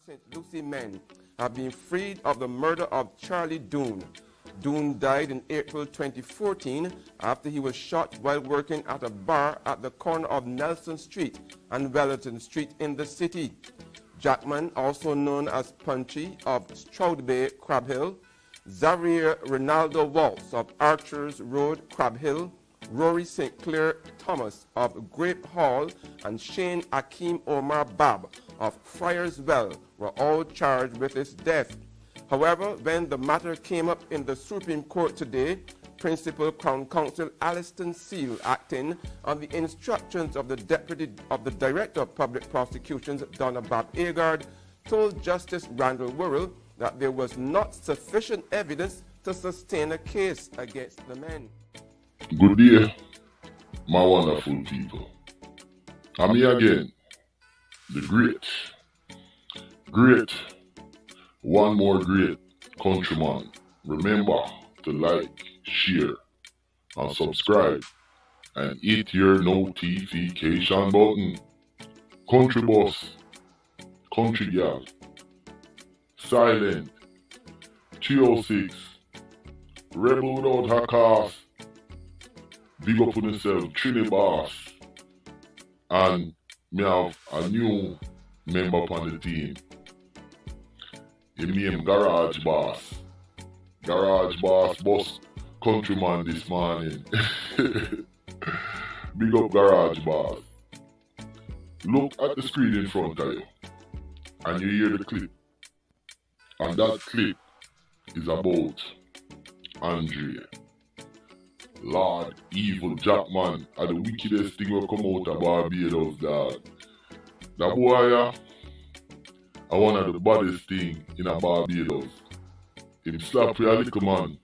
St. Lucie men have been freed of the murder of Charlie Doon. Doon died in April 2014 after he was shot while working at a bar at the corner of Nelson Street and Wellington Street in the city. Jackman, also known as Punchy of Stroud Bay, Crab Hill, Xavier Ronaldo Waltz of Archers Road, Crab Hill, Rory St. Clair Thomas of Grape Hall, and Shane Akeem Omar Bab of Friars Well were all charged with his death. However, when the matter came up in the Supreme Court today, Principal Crown Counsel Alliston Seal, acting on the instructions of the Director of Public Prosecutions, Donna Bob Agard, told Justice Randall Worrell that there was not sufficient evidence to sustain a case against the men. Good day, my wonderful people. I'm here again, the great, one more great countryman. Remember to like, share, and subscribe, and hit your notification button. Country boss, country girl, silent, 306, rebel without her cast. Big up on yourself, Trini Boss. And me have a new member on the team. His name Garage Boss. Garage Boss countryman this morning. Big up Garage Boss. Look at the screen in front of you and you hear the clip. And that clip is about Andrea. Lord, evil Jackman are the wickedest thing will come out of Barbados, dog. That boy are one of the baddest thing in a Barbados. Him slap for a little man.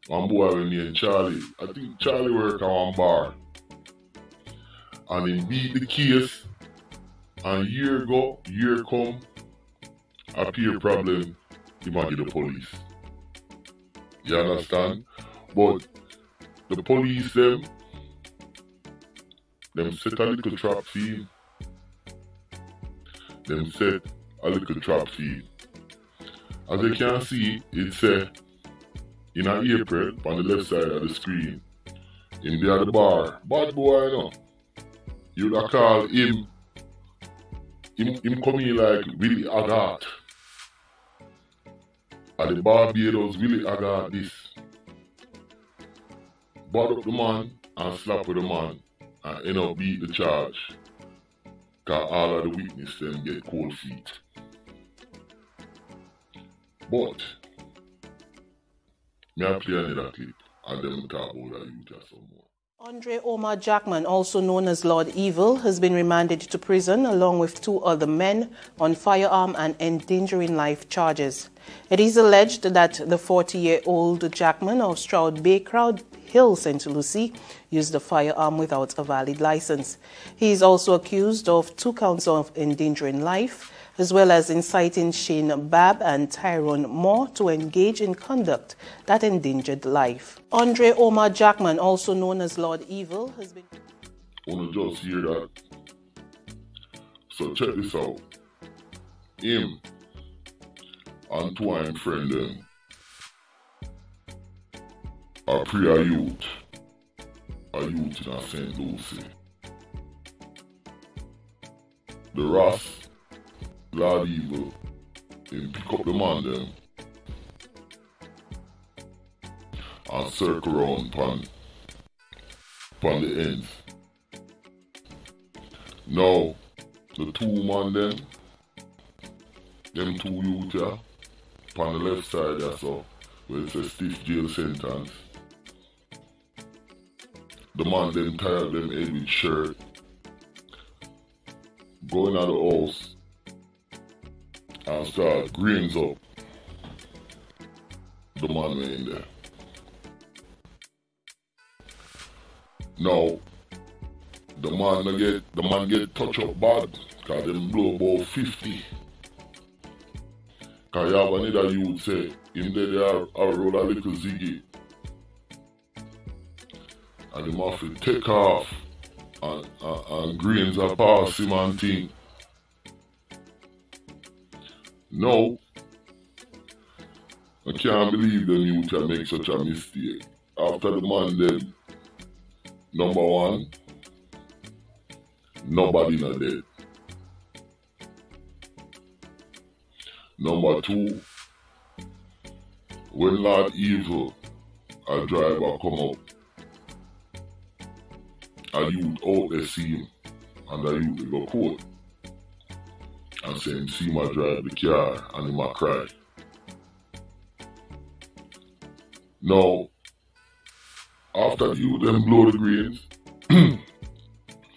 One boy named Charlie. I think Charlie work at one bar. And he beat the case. And year come, appear problem, he might get the police. You understand? But the police them set a little trap field. Them set a little trap field. As you can see, it say in April on the left side of the screen. In there at the bar. Bad boy, you know. You would call him coming like Willie Agat. At the Barbados, Willie Agat this. Bought up the man and slap with the man and end up beat the charge. Cause all of the witness them get cold feet. But me I play another clip and then talk about that youth some more. Andre Omar Jackman, also known as Lord Evil, has been remanded to prison along with 2 other men on firearm and endangering life charges. It is alleged that the 40-year-old Jackman of Stroud Bay, Crowd Hill, St. Lucie, used a firearm without a valid license. He is also accused of 2 counts of endangering life, as well as inciting Shane Babb and Tyrone Moore to engage in conduct that endangered life. Andre Omar Jackman, also known as Lord Evil, has been... I want to just hear that. So check this out. Him and 2 of him friend them are a youth in St. Lucie. The Ross, Lord Evil, him pick up the man them and circle around upon the ends. Now, the 2 man them 2 youth here, upon the left side there, so where it says stiff jail sentence. The man them tie up them head with shirt, going out the house and start greens up the man in there. Now the man get touch up bad cause them blow about 50. Cause you have another youth say him there a roll a little ziggy. And him have to take off and greens are pass him and thing. No, I can't believe them youth can make such a mistake. After the man them, number one, nobody not dead. Number two, when Lord Evil, a driver come up, a youth out there see him, and the youth go court and say him see my drive the car and him a cry. Now, after the youth them blow the greens,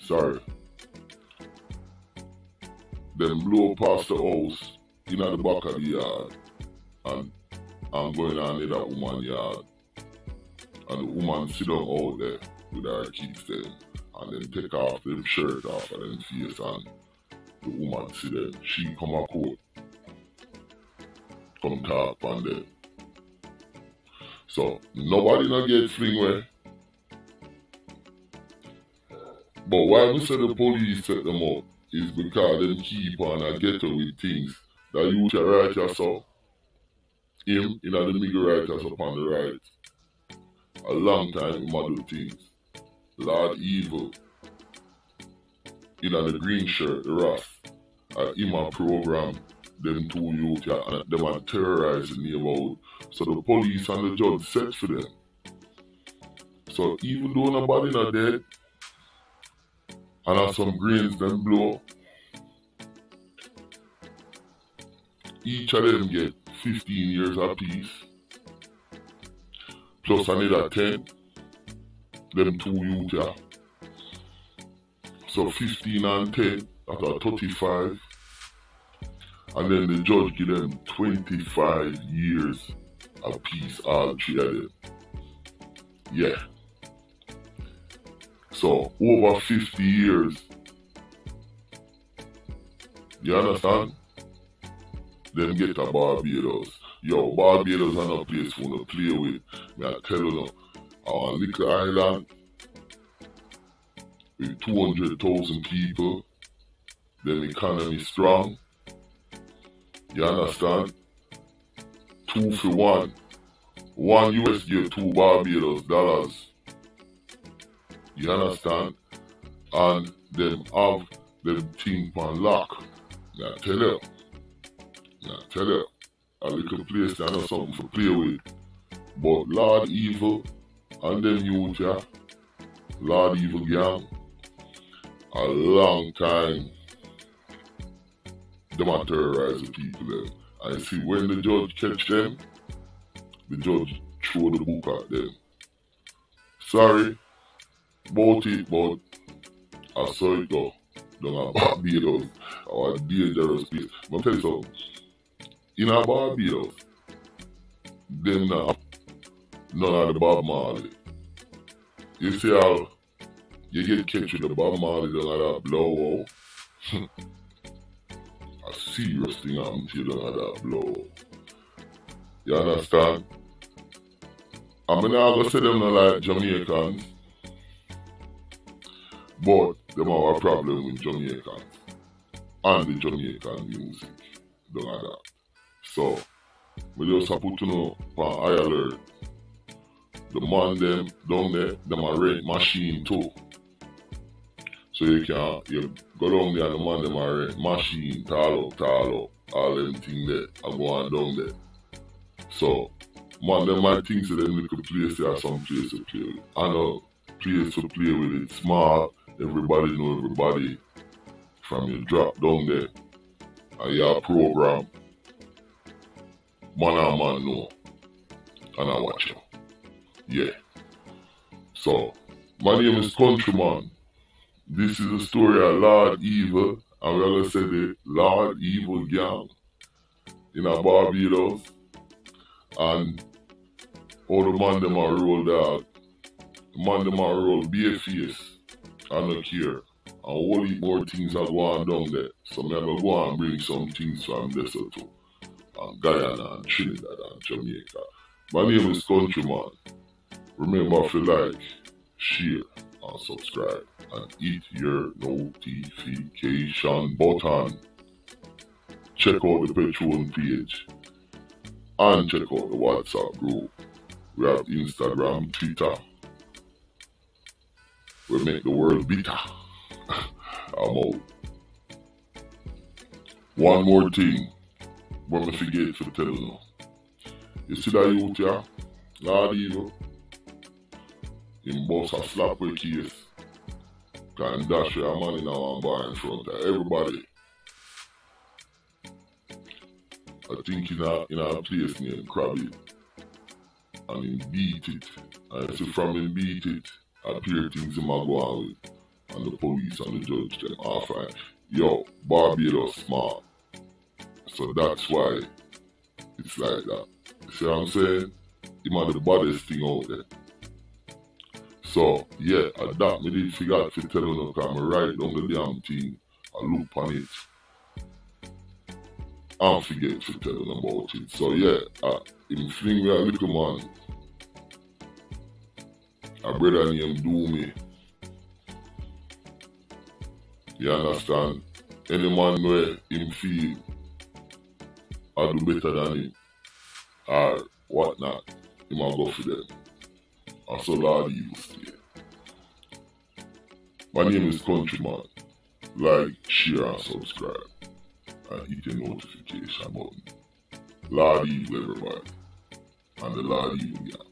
sorry, them blow past the house in at the back of the yard and going on in that woman's yard. And the woman sit down out there with her kids then and then take off them shirt off of them face and the woman sit there. She come a court, come talk on them. So nobody not get fling away. But why we say the police set them up is because them keep on a ghetto with things that you can write yourself. Him in the nigga write us upon the right. A long time him a do things. Lord Evil in the green shirt, the Ross. Him a program them two youth and them a terrorize the neighborhood. So the police and the judge set for them. So even though nobody not dead and have some grains them blow, each of them get 15 years apiece, plus another 10, them two youth here. So 15 and 10, that's a 35. And then the judge give them 25 years apiece, all three of them. Yeah. So over 50 years. You understand? Them get a Barbados. Yo, Barbados are no place for to play with. I tell you now, our little island with 200,000 people, them economy strong. You understand? 2 for 1. 1 US give 2 Barbados dollars. You understand? And them have them thing on lock. I tell you. A little place that has something to play with. But Lord Evil and them youth, yeah, Lord Evil gang, a long time, them a terrorize the people them. And see, when the judge catch them, the judge throw the book at them. Sorry about it, but I saw it go. Don't have Barbados, our dangerous place. But tell you something. In a Barbados, them not none of the Bob Marley. You see how you get catch with the Bob Marley down at that blow. A serious thing happen to you down at that blow. You understand? I'm not gonna say them not like Jamaicans, but them have a problem with Jamaicans and the Jamaican music down at that. So, we just have to put on high alert. The man them down there, them a rent machine too. So you go down there and the man them a rent machine, tall up, all them things there, and go on down there. So, man them might think that them little place there are some place to play with. And a place to play with, it's small, everybody know everybody. From you drop down there, and your program. Man and man know, and I watch you. Yeah. So, my name is Countryman. This is the story of Lord Evil, and we're going to say the Lord Evil gang in a Barbados, and all the man them are rolled out. The man them are rolled bare face, and no care. And all the more things are going down there. So, I'm going to go and bring some things from this too. And Guyana and Trinidad and Jamaica. My name is Countryman. Remember to like, share and subscribe and hit your notification button. check out the Patreon page and check out the WhatsApp group. We have Instagram, Twitter. We make the world bitter. I'm out. One more thing, but I forget to tell you. You see that youth here? Lord evil. Him boss a slap with case. Can dash with a man in our bar in front of everybody. I think in a place named Krabby. And he beat it. And I see from him beat it, I clear things him a go on with. And the police and the judge them off right. Yo, Barbados smart. So that's why it's like that. You see what I'm saying? Him are the baddest thing out there. So yeah, at that me did forget to tell you because I write down the damn thing, I look on it. I forget to tell you about it. So yeah, him fling me a little man. A brother named Doomy. You understand? Any man where him feel I do better than him or whatnot, him a go for them. I saw Lord evil stay. My name is Countryman. Like, share and subscribe. And hit the notification button. Lord evil everybody. And the Lord evil guy.